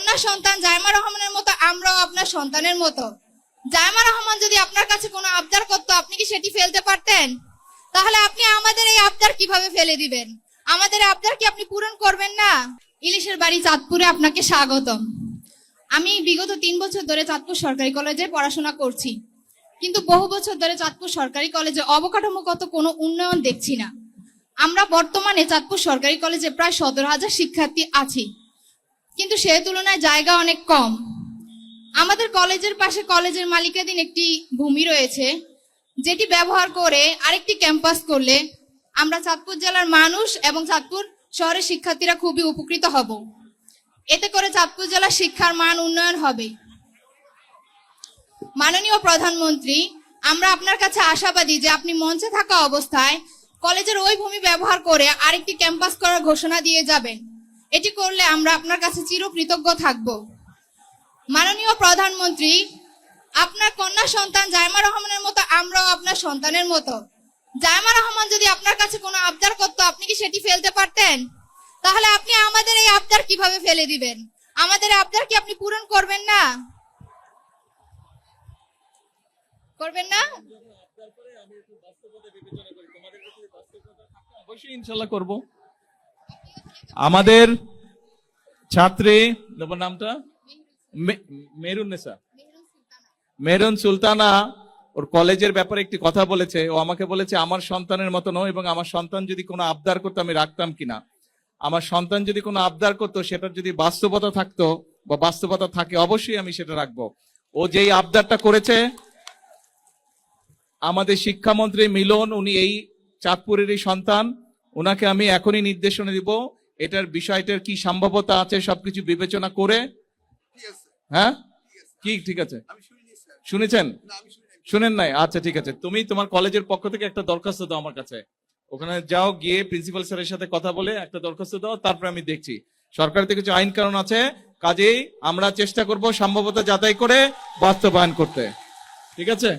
কন্যা সন্তান জাইমা রহমানের মতো আমরাও আপনার সন্তানের মতো। জাইমা রহমান যদি আপনার কাছে কোনো আবদার করতো, আপনি কি সেটি ফেলতে পারতেন? তাহলে আপনি আমাদের এই আবদার কিভাবে ফেলে দিবেন? আমাদের আবদার কি আপনি পূরণ করবেন না? ইলিশের বাড়ি চাঁদপুরে আপনাকে স্বাগতম। আমি বিগত 3 বছর ধরে চাঁদপুর সরকারি কলেজে পড়াশোনা করছি, কিন্তু বহু বছর ধরে চাঁদপুর সরকারি কলেজে অবকাঠামোগত কোনো উন্নয়ন দেখছি না। আমরা বর্তমানে চাঁদপুর সরকারি কলেজে প্রায় 17,000 শিক্ষার্থী আছি, কিন্তু সে তুলনায় জায়গা অনেক কম। আমাদের কলেজের পাশে কলেজের মালিকানাধীন একটি ভূমি রয়েছে, যেটি ব্যবহার করে আরেকটি ক্যাম্পাস করলে আমরা চাঁদপুর জেলার মানুষ এবং চাঁদপুর শহরের শিক্ষার্থীরা খুবই উপকৃত হব। এতে করে চাঁদপুর জেলার শিক্ষার মান উন্নয়ন হবে। মাননীয় প্রধানমন্ত্রী, আমরা আপনার কাছে আশাবাদী যে আপনি মঞ্চে থাকা অবস্থায় কলেজের ওই ভূমি ব্যবহার করে আরেকটি ক্যাম্পাস করার ঘোষণা দিয়ে যাবেন। এটি করলে আমরা আপনার কাছে চিরকৃতজ্ঞ থাকব। মাননীয় প্রধানমন্ত্রী, আপনার কন্যা সন্তান জাইমা রহমানের মতো আমরাও আপনার সন্তানের মতো। জাইমা রহমান যদি আপনার কাছে কোনো আবদার করতো, আপনি কি সেটি ফেলতে পারতেন? তাহলে আপনি আমাদের এই আবদার কিভাবে ফেলে দিবেন? আমাদের আবদার কি আপনি পূরণ করবেন না? করবেন না? অবশ্যই ইনশাল্লাহ করব। আমাদের ছাত্রী নামটা মেহরুন সুলতানা ওর কলেজের ব্যাপারে একটি কথা বলেছে। ও আমাকে বলেছে আমার সন্তানের মতো নয়, এবং আমার সন্তান যদি কোনো আবদার করতো আমি রাখতাম কিনা। আমার সন্তান যদি কোনো আবদার করতো, সেটার যদি বাস্তবতা থাকতো বা বাস্তবতা থাকে, অবশ্যই আমি সেটা রাখবো। ও যেই আবদারটা করেছে, আমাদের শিক্ষামন্ত্রী মিলন, উনি এই চাঁদপুরেরই সন্তান, ওনাকে আমি এখনই নির্দেশনা দিব এটার বিষয়টার কি সম্ভাব্যতা আছে সবকিছু বিবেচনা করে। হ্যাঁ, কি ঠিক আছে? শুনেছেন? শুনেন নাই? আচ্ছা ঠিক আছে, তুমি তোমার কলেজের পক্ষ থেকে একটা দরখাস্ত দাও আমার কাছে। ওখানে যাও, গিয়ে প্রিন্সিপাল স্যারের সাথে কথা বলে একটা দরখাস্ত দাও, তারপরে আমি দেখছি। সরকারের থেকে কিছু আইন কানুন আছে, কাজেই আমরা চেষ্টা করব সম্ভাব্যতা যাচাই করে বাস্তবায়ন করতে। ঠিক আছে?